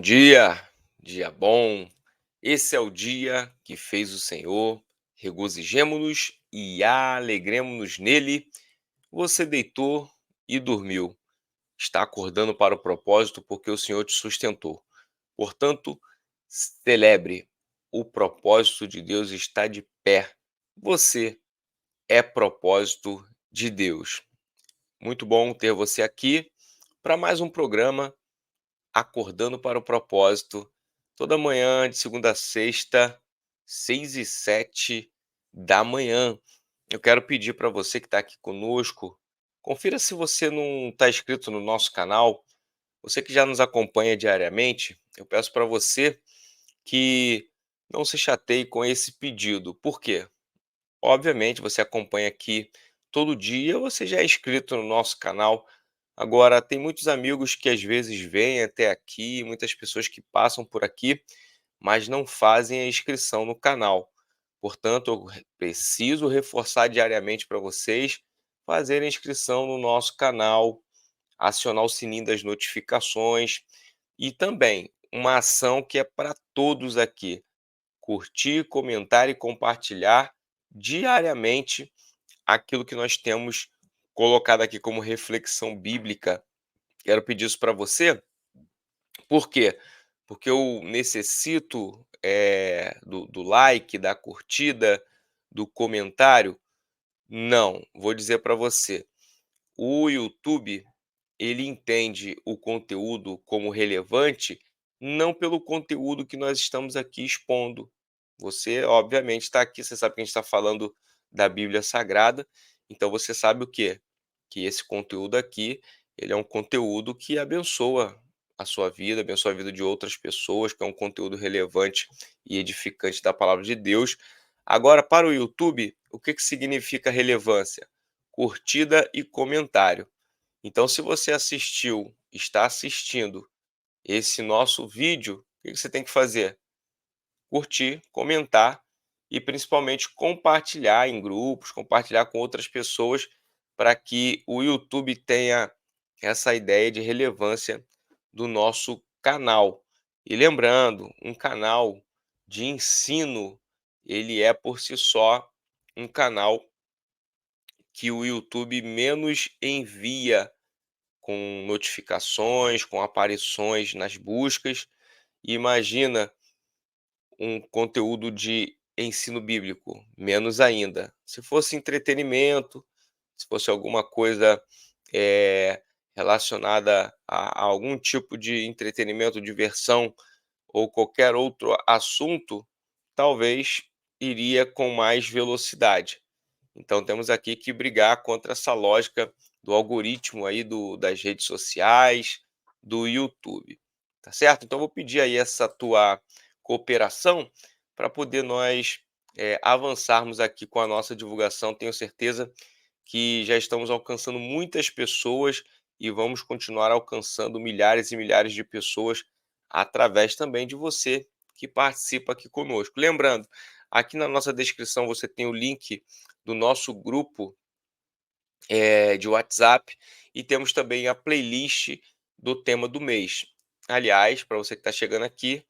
Dia bom. Esse é o dia que fez o Senhor. Regozijemo-nos e alegremo-nos nele. Você deitou e dormiu. Está acordando para o propósito porque o Senhor te sustentou. Portanto, celebre. O propósito de Deus está de pé. Você é propósito de Deus. Muito bom ter você aqui para mais um programa Acordando para o Propósito, toda manhã, de segunda a sexta, 6h07 da manhã. Eu quero pedir para você que está aqui conosco, confira se você não está inscrito no nosso canal. Você que já nos acompanha diariamente, eu peço para você que não se chateie com esse pedido. Por quê? Obviamente, você acompanha aqui todo dia, você já é inscrito no nosso canal. Agora, tem muitos amigos que às vezes vêm até aqui, muitas pessoas que passam por aqui, mas não fazem a inscrição no canal. Portanto, eu preciso reforçar diariamente para vocês fazerem a inscrição no nosso canal, acionar o sininho das notificações e também uma ação que é para todos aqui: curtir, comentar e compartilhar diariamente aquilo que nós temos colocado aqui como reflexão bíblica. Quero pedir isso para você, por quê? Porque eu necessito, do like, da curtida, do comentário? Não, vou dizer para você, o YouTube, ele entende o conteúdo como relevante, não pelo conteúdo que nós estamos aqui expondo. Você, obviamente, está aqui, você sabe que a gente está falando da Bíblia Sagrada, então você sabe o quê? Que esse conteúdo aqui, ele é um conteúdo que abençoa a sua vida, abençoa a vida de outras pessoas, que é um conteúdo relevante e edificante da palavra de Deus. Agora, para o YouTube, o que que significa relevância? Curtida e comentário. Então, se você assistiu, está assistindo esse nosso vídeo, o que que você tem que fazer? Curtir, comentar e principalmente compartilhar em grupos, compartilhar com outras pessoas, para que o YouTube tenha essa ideia de relevância do nosso canal. E lembrando, um canal de ensino, ele é por si só um canal que o YouTube menos envia com notificações, com aparições nas buscas. E imagina um conteúdo de ensino bíblico, menos ainda. Se fosse entretenimento, se fosse alguma coisa relacionada a algum tipo de entretenimento, diversão ou qualquer outro assunto, talvez iria com mais velocidade. Então temos aqui que brigar contra essa lógica do algoritmo aí das redes sociais, do YouTube, tá certo? Então eu vou pedir aí essa tua cooperação para poder nós avançarmos aqui com a nossa divulgação. Tenho certeza que já estamos alcançando muitas pessoas e vamos continuar alcançando milhares e milhares de pessoas através também de você que participa aqui conosco. Lembrando, aqui na nossa descrição você tem o link do nosso grupo de WhatsApp e temos também a playlist do tema do mês. Aliás, para você que está chegando aqui,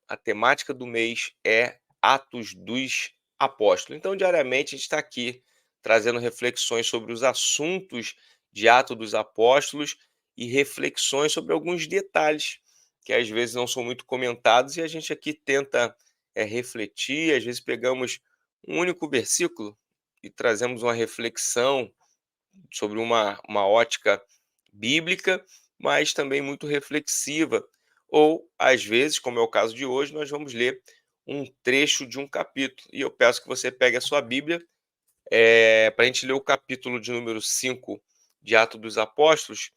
a temática do mês é Atos dos Apóstolos. Então, diariamente, a gente está aqui trazendo reflexões sobre os assuntos de Atos dos Apóstolos e reflexões sobre alguns detalhes que às vezes não são muito comentados e a gente aqui tenta refletir. Às vezes pegamos um único versículo e trazemos uma reflexão sobre uma ótica bíblica, mas também muito reflexiva. Ou, às vezes, como é o caso de hoje, nós vamos ler um trecho de um capítulo. E eu peço que você pegue a sua Bíblia para a gente ler o capítulo de número 5 de Atos dos Apóstolos,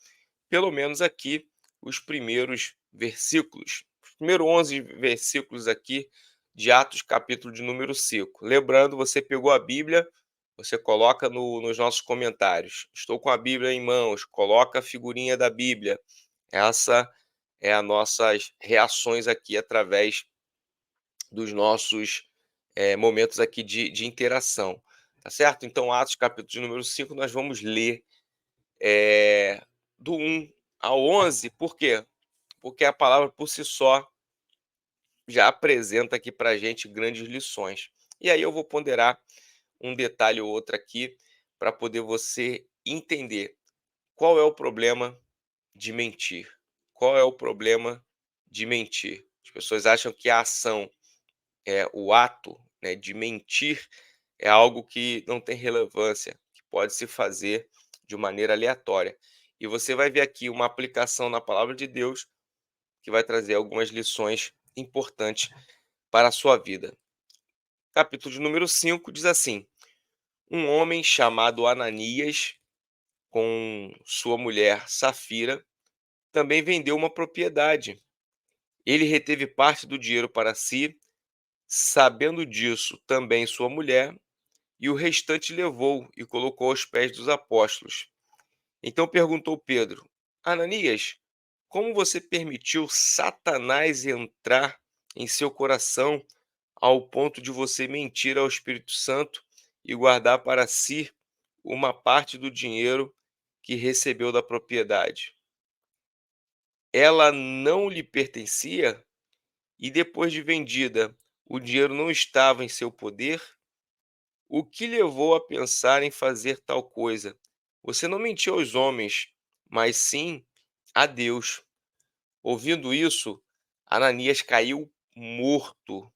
pelo menos aqui os primeiros versículos, os primeiros 11 versículos aqui de Atos, capítulo de número 5. Lembrando, você pegou a Bíblia, você coloca nos nossos comentários. Estou com a Bíblia em mãos, coloca a figurinha da Bíblia. Essa é as nossas reações aqui através dos nossos momentos aqui de interação. Tá certo? Então, Atos, capítulo de número 5, nós vamos ler do 1 ao 11. Por quê? porque a palavra por si só já apresenta aqui para a gente grandes lições. E aí eu vou ponderar um detalhe ou outro aqui para poder você entender qual é o problema de mentir. Qual é o problema de mentir? As pessoas acham que a ação, o ato, né, de mentir é algo que não tem relevância, que pode se fazer de maneira aleatória. E você vai ver aqui uma aplicação na palavra de Deus que vai trazer algumas lições importantes para a sua vida. Capítulo de número 5 diz assim: um homem chamado Ananias, com sua mulher Safira, também vendeu uma propriedade. Ele reteve parte do dinheiro para si, sabendo disso também sua mulher, e o restante levou e colocou aos pés dos apóstolos. Então perguntou Pedro: Ananias, como você permitiu Satanás entrar em seu coração ao ponto de você mentir ao Espírito Santo e guardar para si uma parte do dinheiro que recebeu da propriedade? Ela não lhe pertencia e depois de vendida, o dinheiro não estava em seu poder? O que levou a pensar em fazer tal coisa? Você não mentiu aos homens, mas sim a Deus. Ouvindo isso, Ananias caiu morto.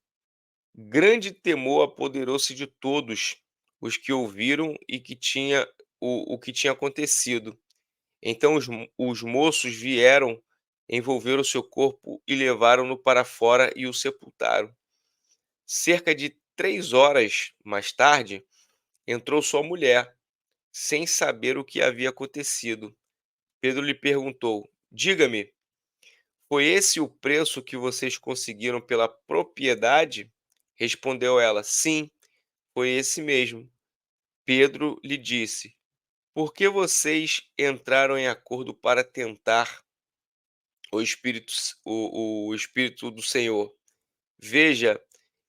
Grande temor apoderou-se de todos os que ouviram e que tinha o que tinha acontecido. Então os moços vieram, envolveram o seu corpo e levaram-no para fora e o sepultaram. Cerca de 3 horas mais tarde, entrou sua mulher, sem saber o que havia acontecido. Pedro lhe perguntou: Diga-me, foi esse o preço que vocês conseguiram pela propriedade? Respondeu ela: Sim, foi esse mesmo. Pedro lhe disse: Por que vocês entraram em acordo para tentar o Espírito do Senhor? Veja,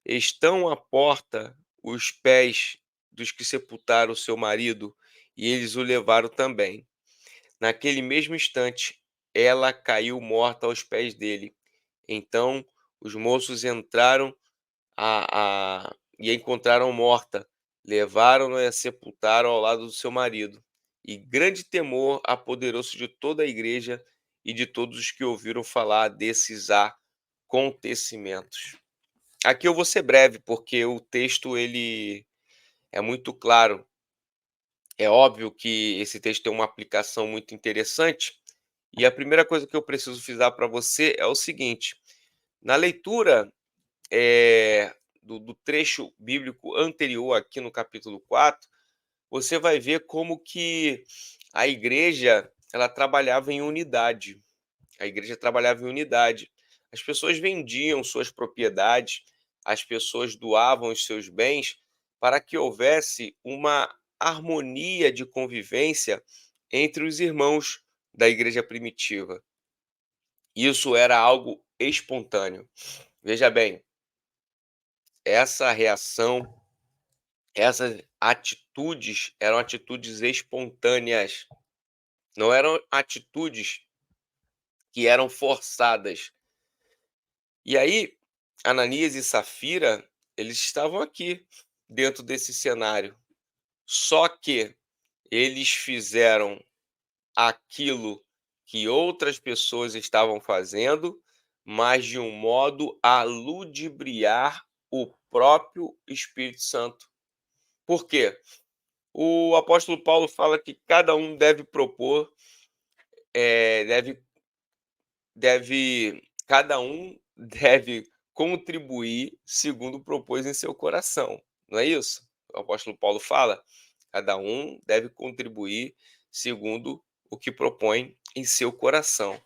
estão à porta os pés dos que sepultaram seu marido, e eles o levaram também. Naquele mesmo instante, ela caiu morta aos pés dele. Então os moços entraram e a encontraram morta. Levaram-na e a sepultaram ao lado do seu marido. E grande temor apoderou-se de toda a igreja e de todos os que ouviram falar desses acontecimentos. Aqui eu vou ser breve, porque o texto ele é muito claro. É óbvio que esse texto tem uma aplicação muito interessante, e a primeira coisa que eu preciso frisar para você é o seguinte: na leitura, do trecho bíblico anterior aqui no capítulo 4, você vai ver como que a igreja, ela trabalhava em unidade. A igreja trabalhava em unidade. As pessoas vendiam suas propriedades, as pessoas doavam os seus bens para que houvesse uma harmonia de convivência entre os irmãos da igreja primitiva. Isso era algo espontâneo. Veja bem, essa reação, essas atitudes eram atitudes espontâneas, não eram atitudes que eram forçadas. E aí, Ananias e Safira, eles estavam aqui, dentro desse cenário. Só que eles fizeram aquilo que outras pessoas estavam fazendo, mas de um modo a ludibriar o próprio Espírito Santo. Por quê? O apóstolo Paulo fala que cada um deve propor, eh, deve cada um deve contribuir segundo propôs em seu coração, não é isso? O apóstolo Paulo fala: cada um deve contribuir segundo o que propõe em seu coração.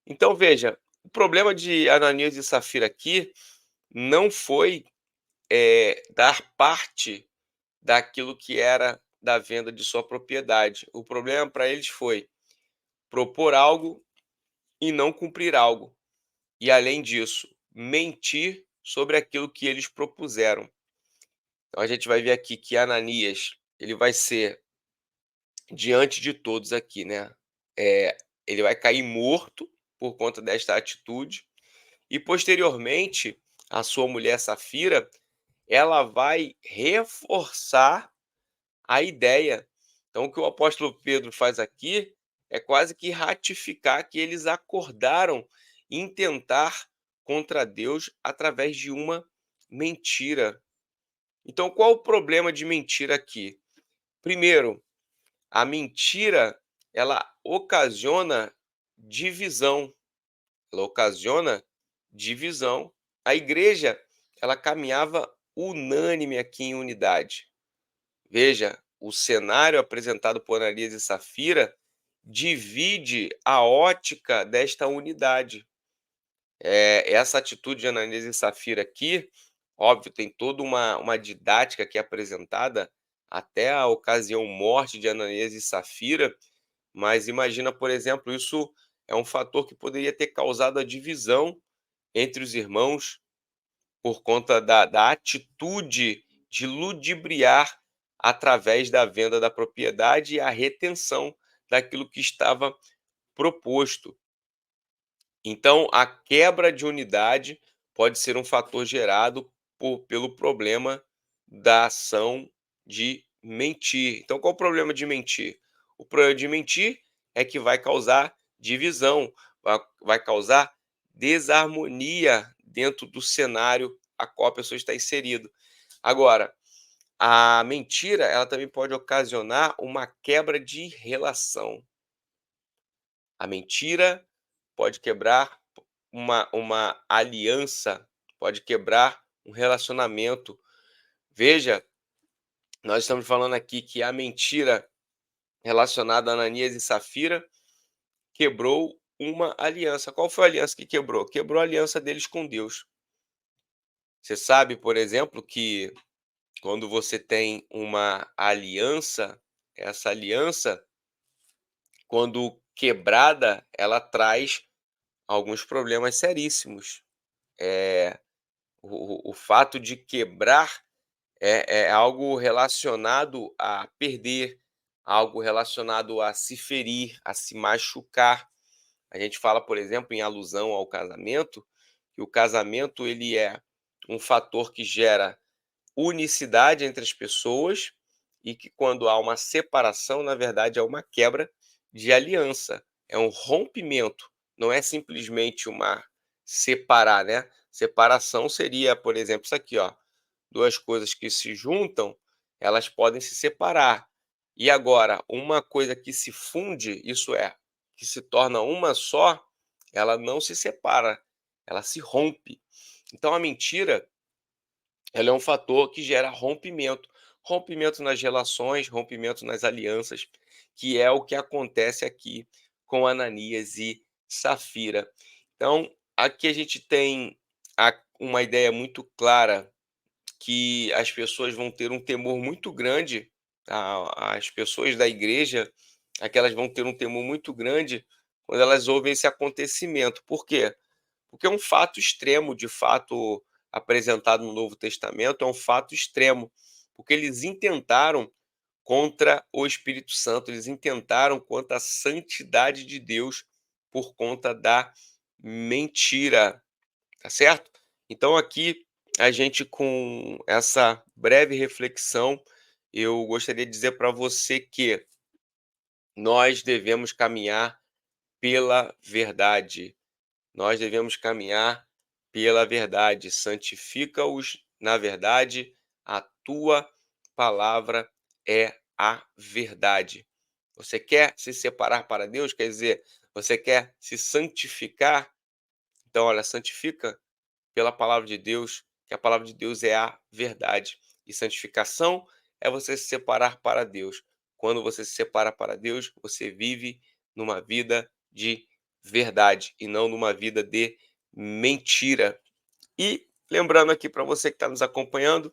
Então veja, o problema de Ananias e Safira aqui não foi, dar parte daquilo que era da venda de sua propriedade. O problema para eles foi propor algo e não cumprir algo. E além disso, mentir sobre aquilo que eles propuseram. Então a gente vai ver aqui que Ananias, ele vai ser diante de todos aqui, né, ele vai cair morto, por conta desta atitude. E posteriormente, a sua mulher Safira, ela vai reforçar a ideia. Então, o que o apóstolo Pedro faz aqui é quase que ratificar que eles acordaram em tentar contra Deus através de uma mentira. Então, qual o problema de mentira aqui? Primeiro, a mentira ela ocasiona divisão. Ela ocasiona divisão. A igreja ela caminhava unânime aqui em unidade. Veja, o cenário apresentado por Ananias e Safira divide a ótica desta unidade. Essa atitude de Ananias e Safira aqui, óbvio, tem toda uma didática que é apresentada até a ocasião morte de Ananias e Safira, mas imagina, por exemplo, isso é um fator que poderia ter causado a divisão entre os irmãos, por conta da atitude de ludibriar através da venda da propriedade e a retenção daquilo que estava proposto. Então, a quebra de unidade pode ser um fator gerado pelo problema da ação de mentir. Então, qual o problema de mentir? O problema de mentir é que vai causar divisão, vai causar desarmonia dentro do cenário a qual a pessoa está inserido. Agora, a mentira, ela também pode ocasionar uma quebra de relação. A mentira pode quebrar uma aliança, pode quebrar um relacionamento. Veja, nós estamos falando aqui que a mentira relacionada a Ananias e Safira quebrou uma aliança. Qual foi a aliança que quebrou? Quebrou a aliança deles com Deus. Você sabe, por exemplo, que quando você tem uma aliança, essa aliança, quando quebrada, ela traz alguns problemas seríssimos. Eh, o fato de quebrar é algo relacionado a perder, algo relacionado a se ferir, a se machucar. A gente fala, por exemplo, em alusão ao casamento, que o casamento ele é um fator que gera unicidade entre as pessoas e que quando há uma separação, na verdade, é uma quebra de aliança, é um rompimento, não é simplesmente uma separar, né? Separação seria, por exemplo, isso aqui, ó, duas coisas que se juntam, elas podem se separar. E agora, uma coisa que se funde, isso é, que se torna uma só, ela não se separa, ela se rompe. Então a mentira ela é um fator que gera rompimento, rompimento nas relações, rompimento nas alianças, que é o que acontece aqui com Ananias e Safira. Então, aqui a gente tem uma ideia muito clara que as pessoas vão ter um temor muito grande, as pessoas da igreja, aquelas vão ter um temor muito grande quando elas ouvem esse acontecimento. Por quê? Porque é um fato extremo, de fato apresentado no Novo Testamento, é um fato extremo, porque eles intentaram contra o Espírito Santo, eles intentaram contra a santidade de Deus por conta da mentira, tá certo? Então aqui a gente com essa breve reflexão, eu gostaria de dizer para você que nós devemos caminhar pela verdade. Nós devemos caminhar pela verdade. Santifica-os na verdade, a tua palavra é a verdade. Você quer se separar para Deus? Quer dizer, você quer se santificar? Então, olha, santifica pela palavra de Deus, que a palavra de Deus é a verdade. E santificação é você se separar para Deus. Quando você se separa para Deus, você vive numa vida de verdade e não numa vida de mentira. E lembrando aqui para você que está nos acompanhando,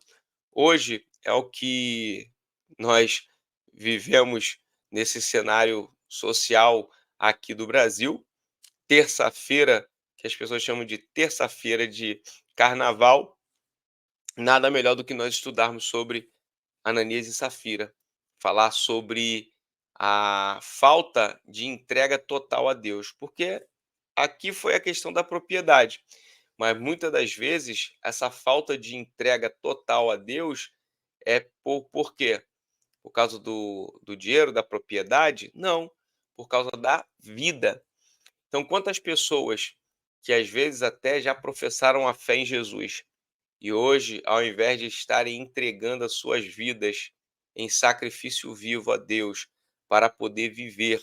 hoje é o que nós vivemos nesse cenário social aqui do Brasil, terça-feira, que as pessoas chamam de terça-feira de carnaval, nada melhor do que nós estudarmos sobre Ananias e Safira, falar sobre a falta de entrega total a Deus, porque aqui foi a questão da propriedade, mas muitas das vezes essa falta de entrega total a Deus é por quê? Por causa do dinheiro, da propriedade? Não, por causa da vida. Então, quantas pessoas que às vezes até já professaram a fé em Jesus e hoje, ao invés de estarem entregando as suas vidas em sacrifício vivo a Deus para poder viver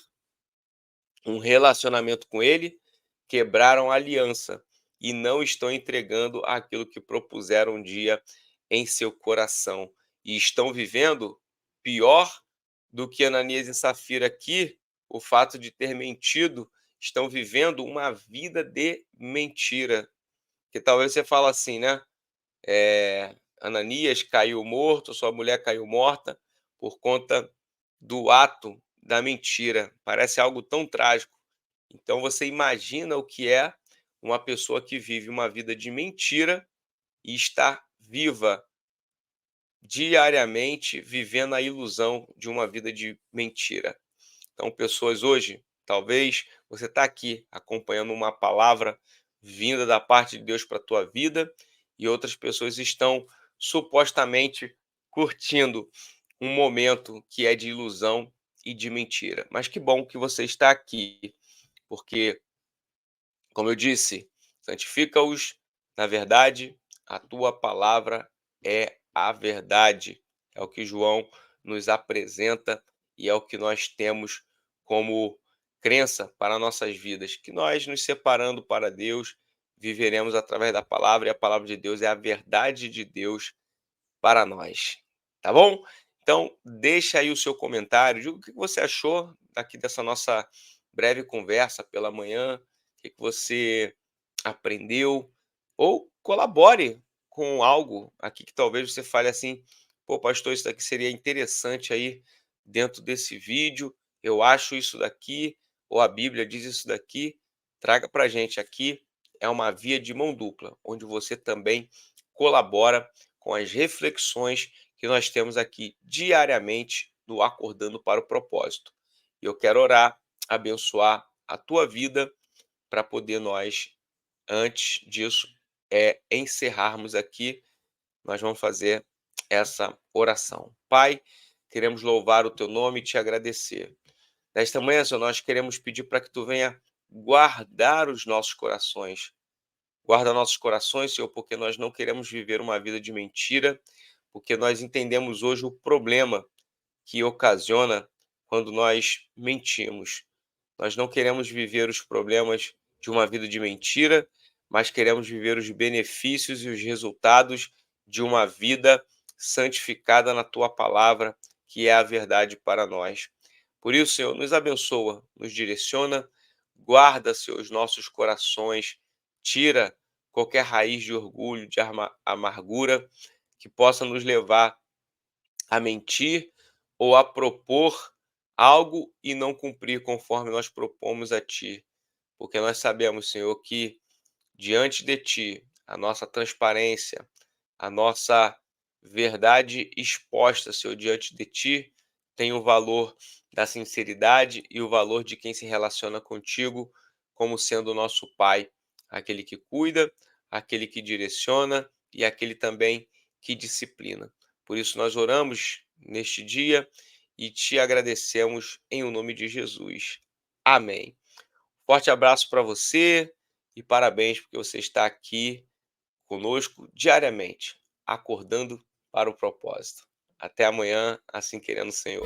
um relacionamento com Ele, quebraram a aliança e não estão entregando aquilo que propuseram um dia em seu coração e estão vivendo pior do que Ananias e Safira aqui, o fato de ter mentido, estão vivendo uma vida de mentira. Que talvez você fala assim, né? Ananias caiu morto, sua mulher caiu morta por conta do ato da mentira. Parece algo tão trágico. Então você imagina o que é uma pessoa que vive uma vida de mentira e está viva diariamente, vivendo a ilusão de uma vida de mentira. Então, pessoas hoje, talvez você está aqui acompanhando uma palavra vinda da parte de Deus para a tua vida e outras pessoas estão supostamente curtindo um momento que é de ilusão e de mentira. Mas que bom que você está aqui, porque, como eu disse, santifica-os na verdade, a tua palavra é a verdade. É o que João nos apresenta e é o que nós temos como crença para nossas vidas, que nós nos separando para Deus, viveremos através da palavra e a palavra de Deus é a verdade de Deus para nós, tá bom? Então, deixa aí o seu comentário, diga o que você achou aqui dessa nossa breve conversa pela manhã, o que você aprendeu, ou colabore com algo aqui que talvez você fale assim: pô, pastor, isso daqui seria interessante aí dentro desse vídeo, eu acho isso daqui, ou a Bíblia diz isso daqui, traga para gente aqui. É uma via de mão dupla, onde você também colabora com as reflexões que nós temos aqui diariamente no Acordando para o Propósito. E eu quero orar, abençoar a tua vida para poder nós, antes disso, encerrarmos aqui, nós vamos fazer essa oração. Pai, queremos louvar o teu nome e te agradecer. Nesta manhã, Senhor, nós queremos pedir para que tu venha guardar os nossos corações. Guarda nossos corações, Senhor, porque nós não queremos viver uma vida de mentira, porque nós entendemos hoje o problema que ocasiona quando nós mentimos. Nós não queremos viver os problemas de uma vida de mentira, mas queremos viver os benefícios e os resultados de uma vida santificada na tua palavra, que é a verdade para nós. Por isso, Senhor, nos abençoa, nos direciona, guarda, Senhor, os nossos corações, tira qualquer raiz de orgulho, de amargura que possa nos levar a mentir ou a propor algo e não cumprir conforme nós propomos a Ti. Porque nós sabemos, Senhor, que diante de Ti, a nossa transparência, a nossa verdade exposta, Senhor, diante de Ti, tem o valor da sinceridade e o valor de quem se relaciona contigo como sendo o nosso Pai, aquele que cuida, aquele que direciona e aquele também que disciplina. Por isso nós oramos neste dia e te agradecemos em o nome de Jesus. Amém. Forte abraço para você e parabéns porque você está aqui conosco diariamente, acordando para o propósito. Até amanhã, assim querendo o Senhor.